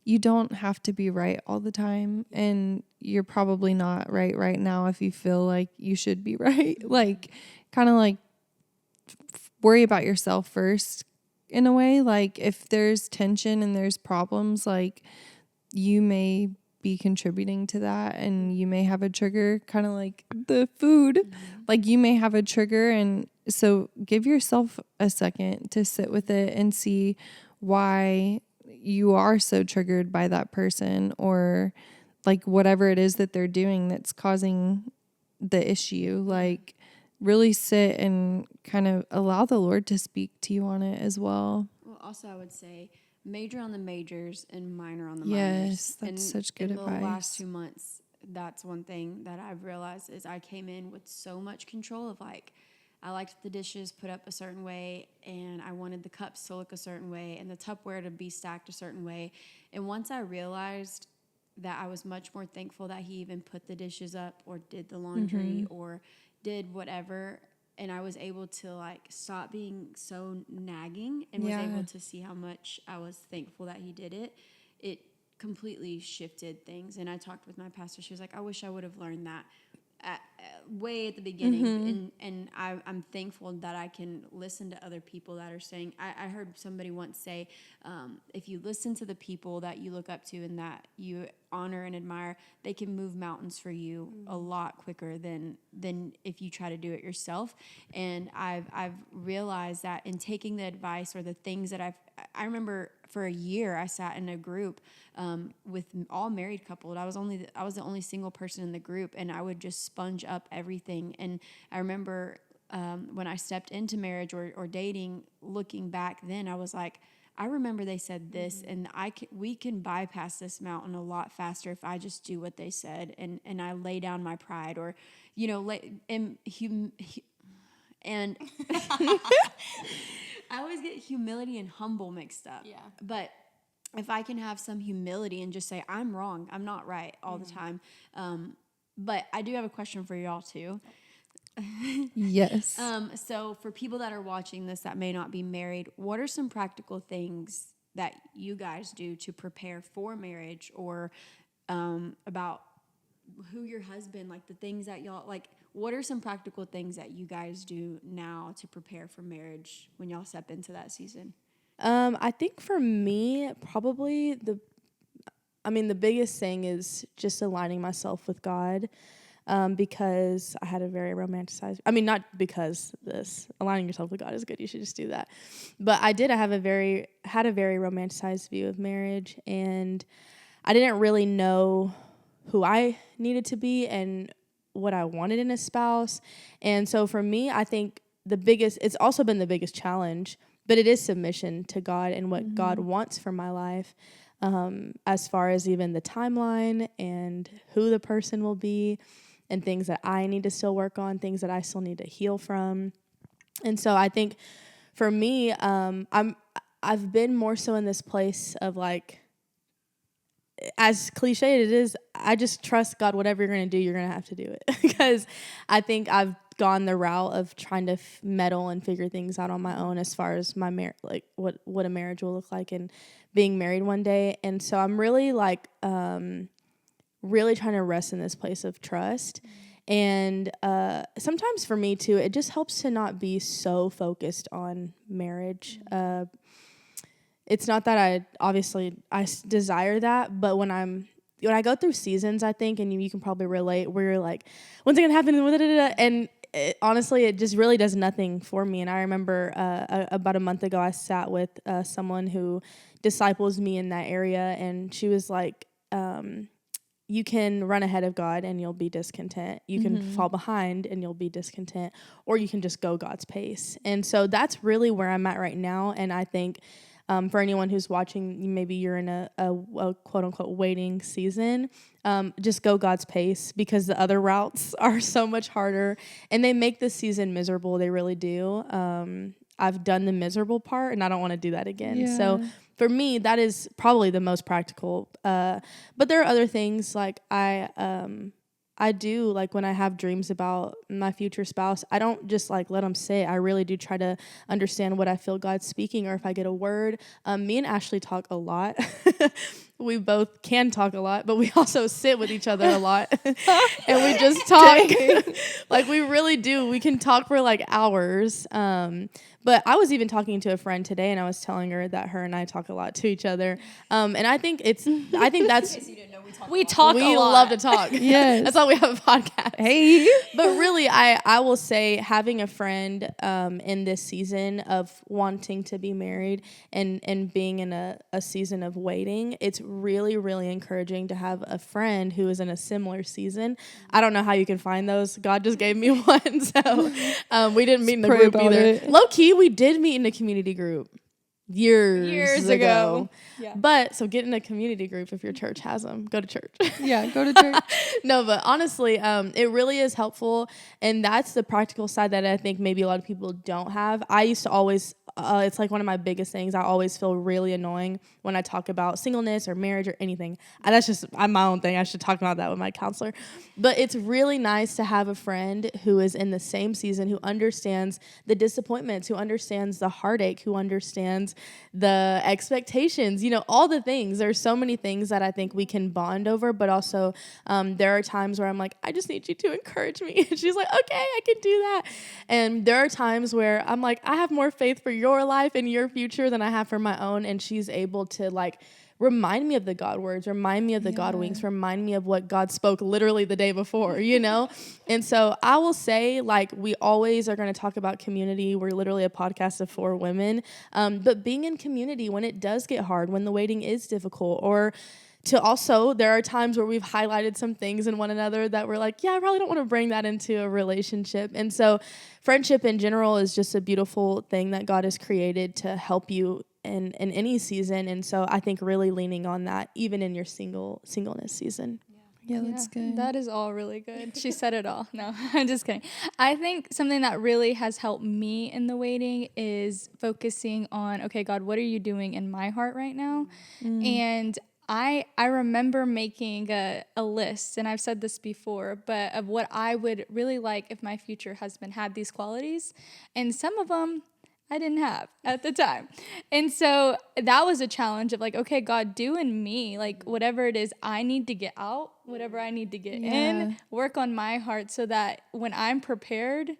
you don't have to be right all the time. And you're probably not right now if you feel like you should be right. Like kind of like worry about yourself first in a way. Like if there's tension and there's problems, like you may be contributing to that and you may have a trigger, kind of like the food. Like you may have a trigger, and so give yourself a second to sit with it and see why you are so triggered by that person, or like whatever it is that they're doing that's causing the issue. Like really sit and kind of allow the Lord to speak to you on it as well. Well, also I would say major on the majors and minor on the yes, minors. Yes, that's such good advice. In the last 2 months, that's one thing that I've realized is I came in with so much control of like, I liked the dishes put up a certain way, and I wanted the cups to look a certain way and the Tupperware to be stacked a certain way. And once I realized that, I was much more thankful that he even put the dishes up or did the laundry or did whatever. And I was able to like stop being so nagging and was able to see how much I was thankful that he did it. It completely shifted things. And I talked with my pastor. She was like, I wish I would have learned that way at the beginning. And I'm thankful that I can listen to other people that are saying, I heard somebody once say, if you listen to the people that you look up to and that you honor and admire, they can move mountains for you a lot quicker than if you try to do it yourself. And I've realized that in taking the advice or the things that I remember for a year I sat in a group with all married couples. I was the only single person in the group, and I would just sponge up everything. And I remember when I stepped into marriage or dating, looking back then, I was like, I remember they said this, and we can bypass this mountain a lot faster if I just do what they said, and I lay down my pride, or and I always get humility and humble mixed up. Yeah. But if I can have some humility and just say, I'm wrong, I'm not right all the time. But I do have a question for y'all too. Yes. So for people that are watching this that may not be married, what are some practical things that you guys do to prepare for marriage, or about who your husband, like the things that y'all, like, what are some practical things that you guys do now to prepare for marriage when y'all step into that season? I think for me, probably the biggest thing is just aligning myself with God, because I had a very romanticized, not because aligning yourself with God is good, you should just do that. But I had a very romanticized view of marriage, and I didn't really know who I needed to be and what I wanted in a spouse. And so for me, I think it's also been the biggest challenge, but it is submission to God and what God wants for my life, as far as even the timeline and who the person will be and things that I need to still work on, things that I still need to heal from. And so I think for me, I've been more so in this place of like, as cliche it is, I just trust God. Whatever you're going to do, you're going to have to do it. Because I think I've gone the route of trying to meddle and figure things out on my own as far as my like what a marriage will look like and being married one day. And so I'm really like really trying to rest in this place of trust. And sometimes for me too, it just helps to not be so focused on marriage. It's not that I desire that, but when I go through seasons, I think, and you can probably relate, where you're like, when's it gonna happen? And honestly, it just really does nothing for me. And I remember about a month ago, I sat with someone who disciples me in that area, and she was like, you can run ahead of God and you'll be discontent. You can fall behind and you'll be discontent, or you can just go God's pace. And so that's really where I'm at right now. And I think For anyone who's watching, maybe you're in a quote unquote waiting season, just go God's pace, because the other routes are so much harder and they make this season miserable. They really do. I've done the miserable part and I don't want to do that again. Yeah. So for me, that is probably the most practical. But there are other things like I do, like when I have dreams about my future spouse, I don't just like let them sit. I really do try to understand what I feel God's speaking, or if I get a word. Me and Ashley talk a lot. We both can talk a lot, but we also sit with each other a lot. And we just talk. Like we really do. We can talk for like hours. But I was even talking to a friend today, and I was telling her that her and I talk a lot to each other. And I think that's we talk a lot. We love to talk. Yes. That's why we have a podcast. Hey. But really, I will say having a friend in this season of wanting to be married and being in a season of waiting, it's really, really encouraging to have a friend who is in a similar season. I don't know how you can find those. God just gave me one. So we didn't meet in the group either. Low key, we did meet in a community group. Years ago. Yeah. But so get in a community group if your church has them. Go to church. Yeah, go to church. No, but honestly, it really is helpful. And that's the practical side that I think maybe a lot of people don't have. I used to always, it's like one of my biggest things. I always feel really annoying when I talk about singleness or marriage or anything. That's just my own thing. I should talk about that with my counselor. But it's really nice to have a friend who is in the same season, who understands the disappointments, who understands the heartache, who understands the expectations, all the things. There's so many things that I think we can bond over, but also there are times where I'm like, I just need you to encourage me. And she's like, okay, I can do that. And there are times where I'm like, I have more faith for your life and your future than I have for my own. And she's able to like remind me of the God words, remind me of the God winks, remind me of what God spoke literally the day before, And so I will say, like, we always are going to talk about community. We're literally a podcast of 4 women. But being in community when it does get hard, when the waiting is difficult, or to also, there are times where we've highlighted some things in one another that we're like, yeah, I probably don't want to bring that into a relationship. And so friendship in general is just a beautiful thing that God has created to help you in any season. And so I think really leaning on that, even in your singleness season. Yeah, that's good. That is all really good. She said it all. No, I'm just kidding. I think something that really has helped me in the waiting is focusing on, okay, God, what are you doing in my heart right now? And I remember making a list, and I've said this before, but of what I would really like if my future husband had these qualities. And some of them I didn't have at the time. And so that was a challenge of like, okay, God, do in me, like whatever it is I need to get out, whatever I need to get in, work on my heart so that when I'm prepared,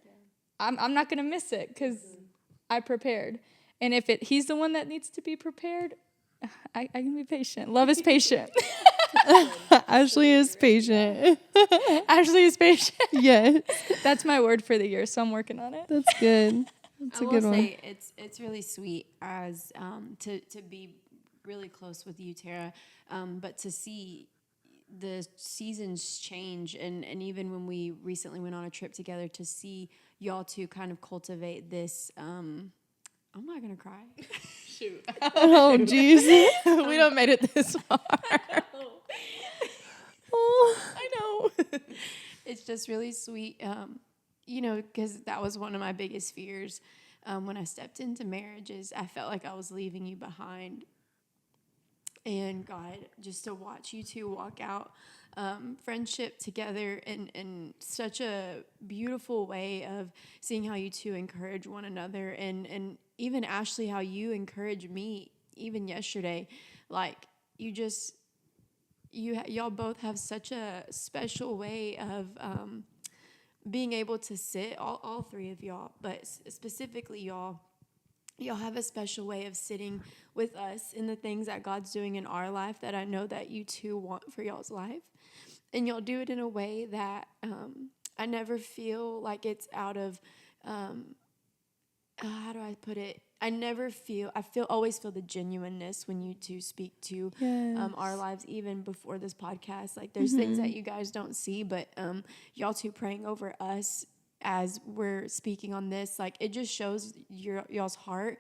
I'm not going to miss it because I prepared. And if he's the one that needs to be prepared, I can be patient. Love is patient. Ashley is patient. Ashley is patient. Yes. That's my word for the year, so I'm working on it. That's good. That's a good one. I will say it's really sweet as to be really close with you, Ciarra, but to see the seasons change and even when we recently went on a trip together, to see y'all two kind of cultivate this. I'm not gonna cry. Shoot. Oh, jeez. We don't made it this far. Oh, I know. It's just really sweet. Because that was one of my biggest fears when I stepped into marriages. I felt like I was leaving you behind. And God, just to watch you two walk out friendship together in such a beautiful way of seeing how you two encourage one another. And even Ashley, how you encourage me, even yesterday. Like, y'all both have such a special way of being able to sit, all 3 of y'all, but specifically y'all have a special way of sitting with us in the things that God's doing in our life that I know that you two want for y'all's life. And y'all do it in a way that I never feel like it's out of, how do I put it? I always feel the genuineness when you two speak to our lives, even before this podcast. Like, there's things that you guys don't see, but y'all two praying over us as we're speaking on this, like, it just shows y'all's heart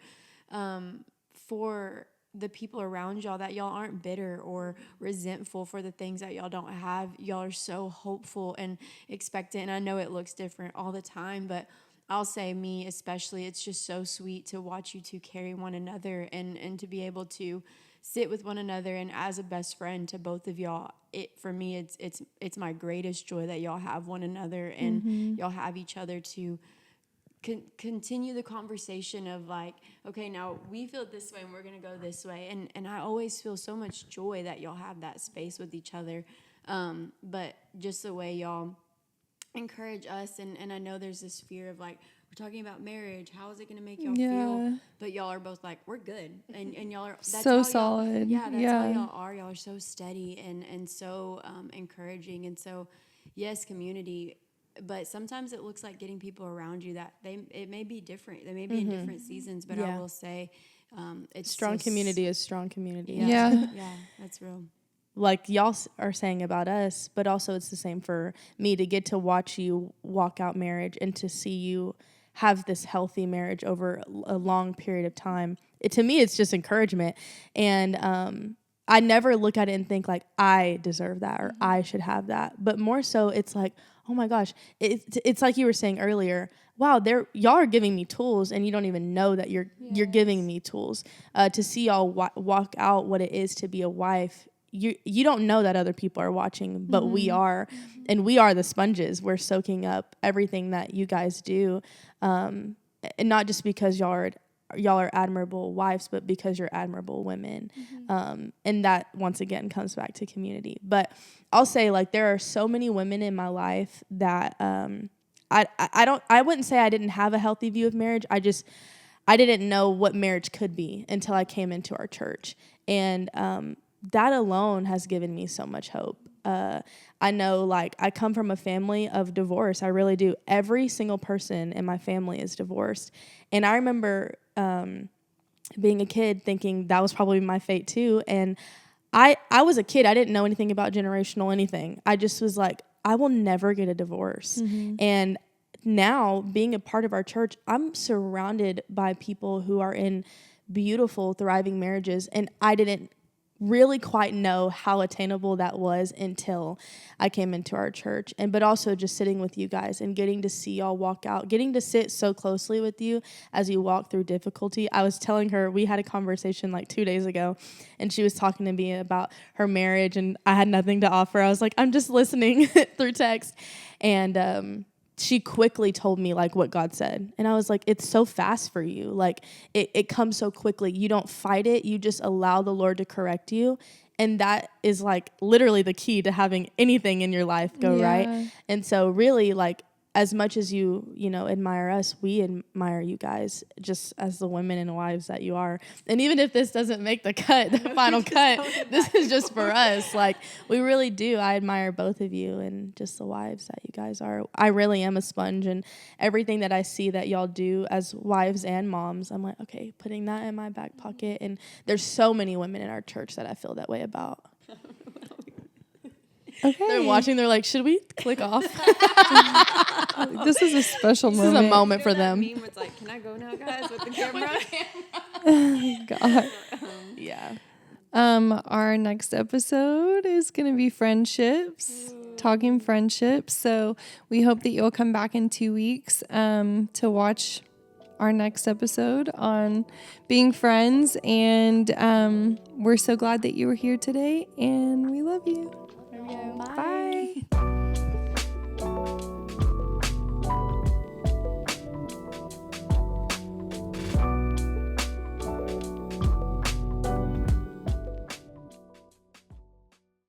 for the people around y'all, that y'all aren't bitter or resentful for the things that y'all don't have. Y'all are so hopeful and expectant. And I know it looks different all the time, but I'll say me especially, it's just so sweet to watch you two carry one another and to be able to sit with one another. And as a best friend to both of y'all, for me, it's my greatest joy that y'all have one another and y'all have each other to continue the conversation of like, okay, now we feel this way and we're going to go this way. And I always feel so much joy that y'all have that space with each other. But just the way y'all encourage us. And I know there's this fear of like, we're talking about marriage. How is it going to make y'all feel? But y'all are both like, we're good. And y'all are that's so how solid. That's how y'all are. Y'all are so steady and so encouraging. And so, yes, community. But sometimes it looks like getting people around you that it may be different. They may be in different seasons, but I will say it's strong community is strong community. Yeah, that's real. Like y'all are saying about us, but also it's the same for me to get to watch you walk out marriage and to see you have this healthy marriage over a long period of time. To me, it's just encouragement. And I never look at it and think like I deserve that or I should have that. But more so, it's like, oh my gosh, it's like you were saying earlier. Wow, y'all are giving me tools, and you don't even know that you're giving me tools to see y'all walk out what it is to be a wife. You don't know that other people are watching, but we are, and we are the sponges. We're soaking up everything that you guys do, and not just because y'all are admirable wives, but because you're admirable women. And that once again comes back to community. But I'll say like there are so many women in my life that I wouldn't say I didn't have a healthy view of marriage. I didn't know what marriage could be until I came into our church. And that alone has given me so much hope. I know, like, I come from a family of divorce. I really do. Every single person in my family is divorced. And I remember being a kid thinking that was probably my fate too. And I was a kid. I didn't know anything about generational anything. I just was like, I will never get a divorce. And now, being a part of our church, I'm surrounded by people who are in beautiful, thriving marriages. And I didn't really quite know how attainable that was until I came into our church. But also just sitting with you guys and getting to see y'all walk out, getting to sit so closely with you as you walk through difficulty. I was telling her, we had a conversation like 2 days ago, and she was talking to me about her marriage, and I had nothing to offer. I was like, I'm just listening through text. And she quickly told me like what God said. And I was like, it's so fast for you. Like it comes so quickly. You don't fight it. You just allow the Lord to correct you. And that is like literally the key to having anything in your life go right. And so really, like, as much as you admire us, we admire you guys just as the women and wives that you are. And even if this doesn't make the final cut, this is just for us. Like, we really do. I admire both of you and just the wives that you guys are. I really am a sponge, and everything that I see that y'all do as wives and moms, I'm like, okay, putting that in my back pocket. And there's so many women in our church that I feel that way about. Okay. They're watching. They're like, should we click off? This is a special moment. This is a moment for them. Meme was like, can I go now, guys, with the camera? God. Yeah. Our next episode is going to be friendships, talking friendships. So we hope that you'll come back in 2 weeks to watch our next episode on being friends. And we're so glad that you were here today, and we love you. Bye. Bye.